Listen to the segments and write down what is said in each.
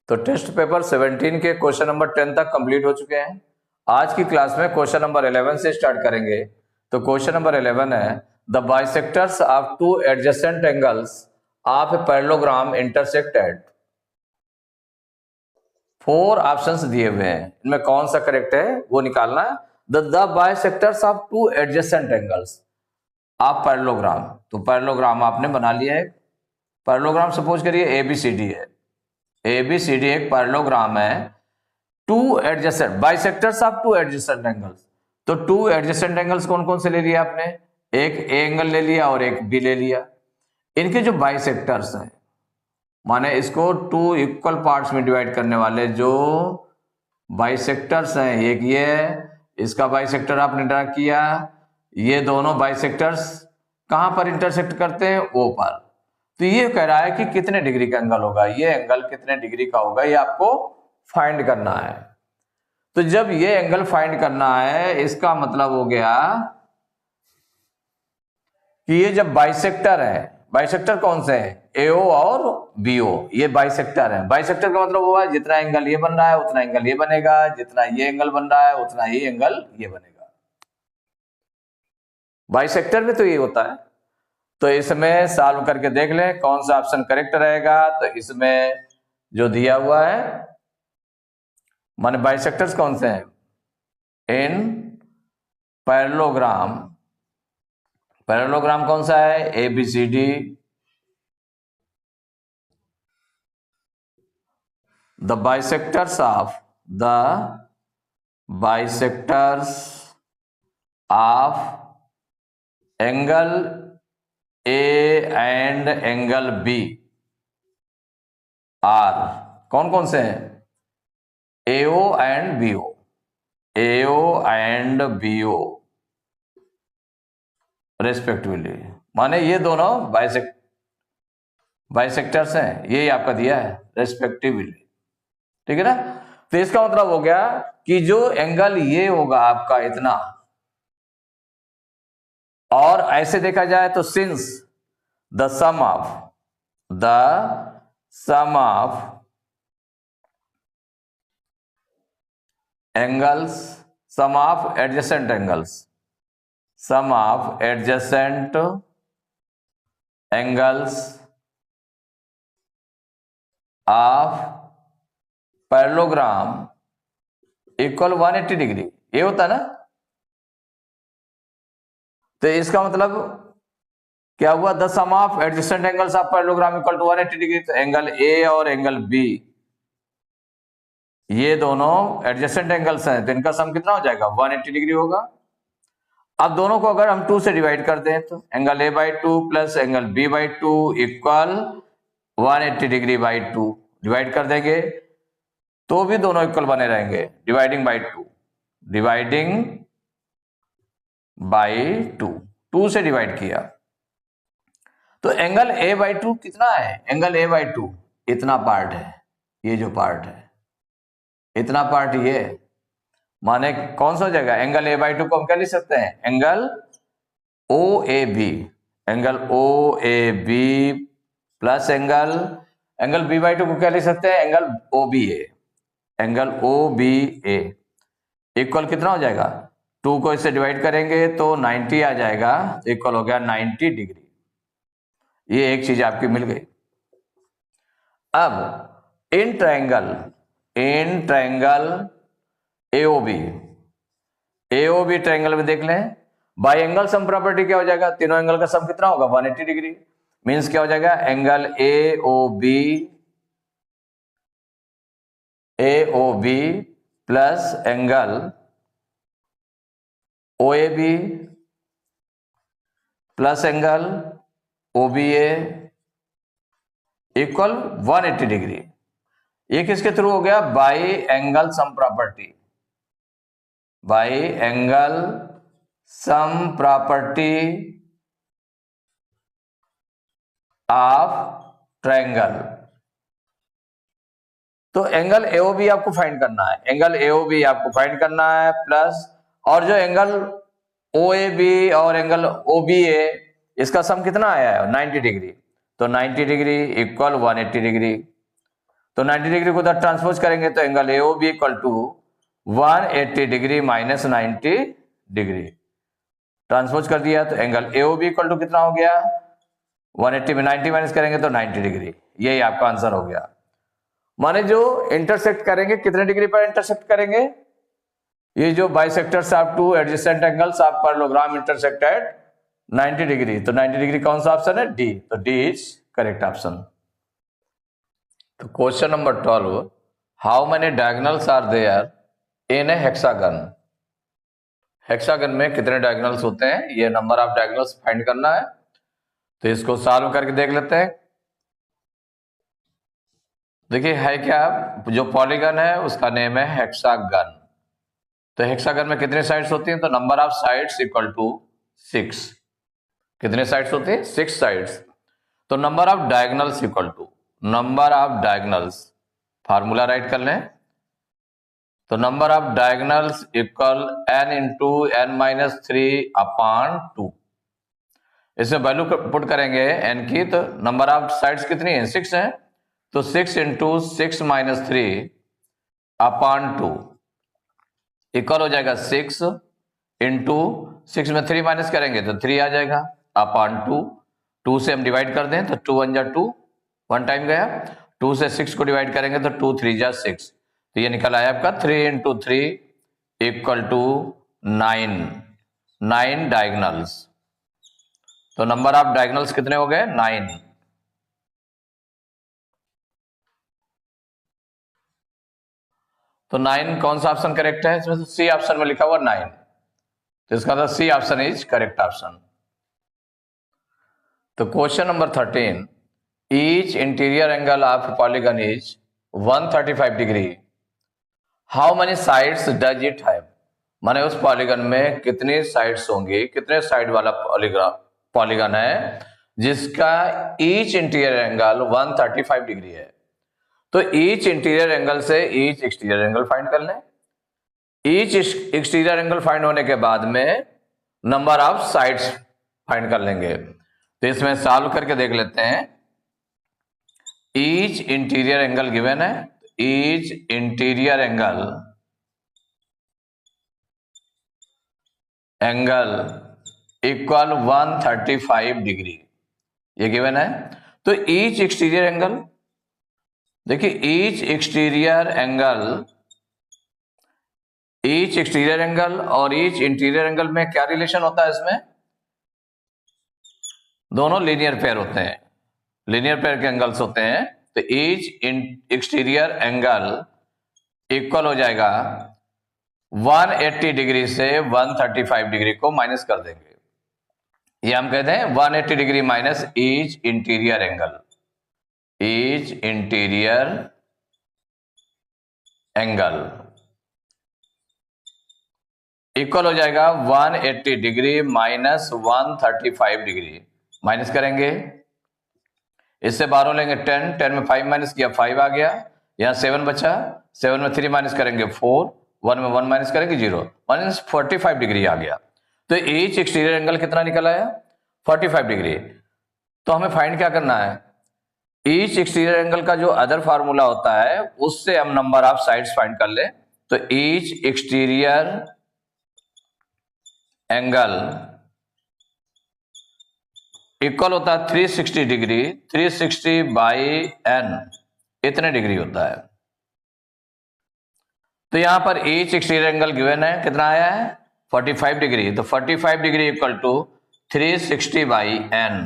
तो test paper 17 के question number 10 तक कंप्लीट हो चुके हैं। आज की क्लास में क्वेश्चन नंबर 11 से स्टार्ट करेंगे। तो क्वेश्चन नंबर 11 है the bisectors of two adjacent angles of a parallelogram intersect eight. 4 options दिए हुए हैं, इनमें कौन सा करेक्ट है वो निकालना है। The bisectors of two adjacent angles of parallelogram. तो पैरेललोग्राम आपने बना लिया है। पैरेललोग्राम सपोज करिए एबीसीडी है। एबीसीडी एक पैरेललोग्राम है। Two adjacent bisectors of two adjacent angles. तो टू एडजेसेंट एंगल्स कौन कौन से ले लिया आपने? एक ए एंगल ले लिया और एक बी ले लिया। इनके जो बाइसेक्टर्स हैं, माने इसको टू इक्वल पार्ट्स में डिवाइड करने वाले जो बाइसेक्टर्स हैं, एक ये इसका बाइसेक्टर आपने ड्रा किया। ये दोनों बाइसेक्टर्स कहां पर इंटरसेक्ट करते हैं? ओ पर। तो ये कह रहा है कि कितने डिग्री का एंगल होगा, ये एंगल कितने डिग्री का होगा, ये आपको फाइंड करना है। तो जब ये एंगल फाइंड करना है, इसका मतलब हो गया कि ये जब बाइसेक्टर है, बाइसेक्टर कौन से हैं? एओ और बीओ, ये बाइसेक्टर है। बाइसेक्टर का मतलब हुआ जितना एंगल ये बन रहा है उतना एंगल ये बनेगा, जितना ये एंगल बन रहा है उतना ही एंगल ये बनेगा। बाइसेक्टर में तो ये होता है। तो इसमें सॉल्व करके देख लें कौन सा ऑप्शन करेक्ट रहेगा। तो इसमें जो दिया हुआ है, माने बाइसेक्टर्स कौन से हैं? इन पैरेललोग्राम, पैरेललोग्राम कौन सा है? ABCD. The bisectors of angle A and angle B are कौन कौन से हैं? AO and BO, AO and BO respectively. माने ये दोनों बाइसेक्टर्स हैं, यही आपका दिया है रेस्पेक्टिवली। ठीक है ना? तो इसका मतलब हो गया कि जो एंगल ये होगा आपका इतना, और ऐसे देखा जाए तो since the sum of angles, sum of adjacent angles, sum of adjacent angles of parallelogram equal 180 degree, ये होता है ना? तो इसका मतलब क्या हुआ? The sum of adjacent angles of parallelogram equal to 180 degree. तो एंगल ए और एंगल बी ये दोनों एडजेसेंट एंगल्स हैं, तो इनका सम कितना हो जाएगा? 180 डिग्री होगा। अब दोनों को अगर हम 2 से डिवाइड कर दें तो angle A by 2 plus angle B by 2 equal 180 degree by 2 divide कर देंगे तो भी दोनों इक्वल बने रहेंगे। डिवाइडिंग बाई 2, डिवाइडिंग बाई 2 से डिवाइड किया तो एंगल ए बाई 2 कितना है? एंगल ए बाई 2 इतना पार्ट है, ये जो पार्ट है इतना पार्ट ये, माने कौन सा हो जाएगा? एंगल ए बाई 2 को हम क्या लिख सकते हैं? Angle O A B, angle O A B plus angle B by 2 को क्या लिख सकते हैं? Angle O B A, angle O B A equal कितना हो जाएगा? 2 को इससे डिवाइड करेंगे तो 90 आ जाएगा, तो इक्वल हो गया 90 डिग्री। ये एक चीज आपकी मिल गई। अब in triangle AOB, AOB triangle में देख लें, बाई एंगल सम प्रॉपर्टी क्या हो जाएगा? तीनों एंगल का सम कितना होगा? 180 डिग्री। मींस क्या हो जाएगा? Angle AOB plus angle OAB plus angle OBA equal 180 degree. ये किसके थ्रू हो गया? By angle sum property, by angle sum property of triangle. तो एंगल एओबी आपको फाइंड करना है, एंगल एओबी आपको फाइंड करना है प्लस, और जो एंगल ओएबी और एंगल ओबीए इसका सम कितना आया है? 90 डिग्री। तो 90 डिग्री इक्वल 180 डिग्री। तो 90 डिग्री को उधर ट्रांसपोज करेंगे तो angle A O B equal to 180 degree minus 90 degree. Transpose कर दिया तो angle A O B equal to कितना हो गया, 180 में 90 माइनस करेंगे तो 90 डिग्री। यही आपका आंसर हो गया। माने जो इंटरसेक्ट करेंगे कितने डिग्री पर इंटरसेक्ट करेंगे, ये जो bisectors of two adjacent angles of parallelogram intersect at 90 degree. तो 90 डिग्री कौन सा ऑप्शन है, डी। तो डी इज करेक्ट ऑप्शन। तो question number 12, how many diagonals are there in a hexagon. Hexagon में कितने डायगोनल्स होते हैं, ये नंबर ऑफ डायगोनल्स फाइंड करना है। तो इसको सॉल्व करके देख लेते हैं। देखिए है क्या, जो पॉलीगन है उसका नेम है हेक्सागन। तो हेक्सागन में कितने साइड्स होती हैं, तो number of sides equal to 6। कितने साइड्स होते हैं, 6 साइड्स। तो number of diagonals equal to number of diagonals, formula write कर लें। तो number of diagonals equal n into n minus 3 upon 2। इसमें वैल्यू पुट करेंगे n की, तो नंबर ऑफ साइड्स कितनी है, 6 है। तो 6 इंटू 6 माइनस 3 अपॉन 2 इक्वल हो जाएगा 6 इंटू 6 में 3 माइनस करेंगे तो 3 आ जाएगा अपॉन 2। 2 से हम डिवाइड कर दें तो 2 1 जा 2, 1 टाइम गया। 2 से 6 को डिवाइड करेंगे तो 2 3 जा 6। तो ये निकल आया आपका 3 इंटू 3 इक्वल टू 9 डायगोनल्स। तो नंबर ऑफ डायगोनल्स कितने हो गए, 9। तो 9 कौन सा ऑप्शन करेक्ट है, इसमें सी ऑप्शन में लिखा हुआ 9। तो इसका मतलब C option is correct option. तो question number 13, each interior angle of polygon is 135 degree, how many sides does it have. माने उस पॉलीगन में कितने साइड्स होंगे, कितने साइड वाला पॉलीगन है जिसका ईच इंटीरियर एंगल 135 डिग्री है। तो ईच इंटीरियर एंगल से ईच एक्सटीरियर एंगल फाइंड कर लें। ईच एक्सटीरियर एंगल फाइंड होने के बाद में नंबर ऑफ साइड्स फाइंड कर लेंगे। तो इसमें सॉल्व करके देख लेते हैं। ईच इंटीरियर एंगल गिवन है, each interior angle equal 135 degree, ये गिवन है। तो ईच एक्सटीरियर एंगल, देखिए ईच एक्सटीरियर एंगल और ईच इंटीरियर एंगल में क्या रिलेशन होता है, इसमें दोनों लीनियर पेयर होते हैं, लीनियर पेयर के एंगल्स होते हैं। तो ईच एक्सटीरियर एंगल इक्वल हो जाएगा 180 डिग्री से 135 डिग्री को माइनस कर देंगे। ये हम कहते हैं 180 degree minus each interior angle. Each interior angle equal हो जाएगा 180 डिग्री माइनस 135 डिग्री। माइनस करेंगे, इससे बाहरों लेंगे 10 में 5 माइनस किया 5 आ गया, यहां 7 बचा, 7 में 3 माइनस करेंगे 4, 1 में 1 माइनस करेंगे 0, माइनस 45 डिग्री आ गया। तो ईच एक्सटीरियर एंगल कितना निकल आया, 45 डिग्री। तो हमें फाइंड क्या करना है, ईच एक्सटीरियर एंगल का जो अदर फार्मूला होता है उससे हम नंबर ऑफ साइड्स फाइंड कर ले। तो ईच एक्सटीरियर एंगल इक्वल होता है 360 डिग्री, 360 बाई n, इतने डिग्री होता है। तो यहां पर ईच एक्सटीरियर एंगल गिवन है, कितना आया है 45 डिग्री। तो 45 degree equal to 360 by n।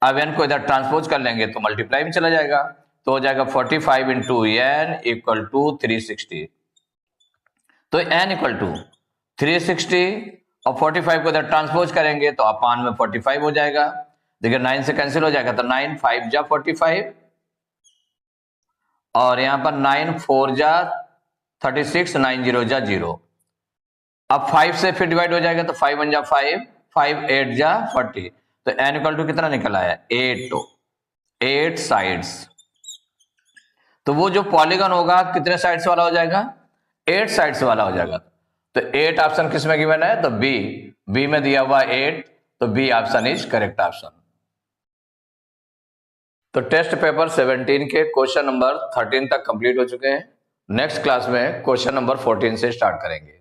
अब n को इधर ट्रांसपोज कर लेंगे तो मल्टीप्लाई में चला जाएगा, तो हो जाएगा 45 इंटू n इक्वल टू 360। तो n इक्वल टू 360 और 45 को इधर ट्रांसपोज करेंगे तो अपान में 45 हो जाएगा। देखिए 9 से कैंसिल हो जाएगा, तो 9 5 जा 45 और यहां पर 9 4 जा 36, 9 0 जा 0। अब 5 से फिर डिवाइड हो जाएगा तो 5 1 जा 5, 5 8 जा 40। तो n इक्वल टू कितना निकल आया 8 साइड्स। तो वो जो पॉलीगन होगा कितने साइड्स वाला हो जाएगा, 8 साइड्स वाला हो जाएगा। तो 8 ऑप्शन किस में गिवन है, तो बी में दिया हुआ 8, तो B option is correct option. तो टेस्ट पेपर 17 के क्वेश्चन नंबर 13 तक कंप्लीट हो चुके हैं। नेक्स्ट क्लास में क्वेश्चन नंबर 14 से स्टार्ट करेंगे।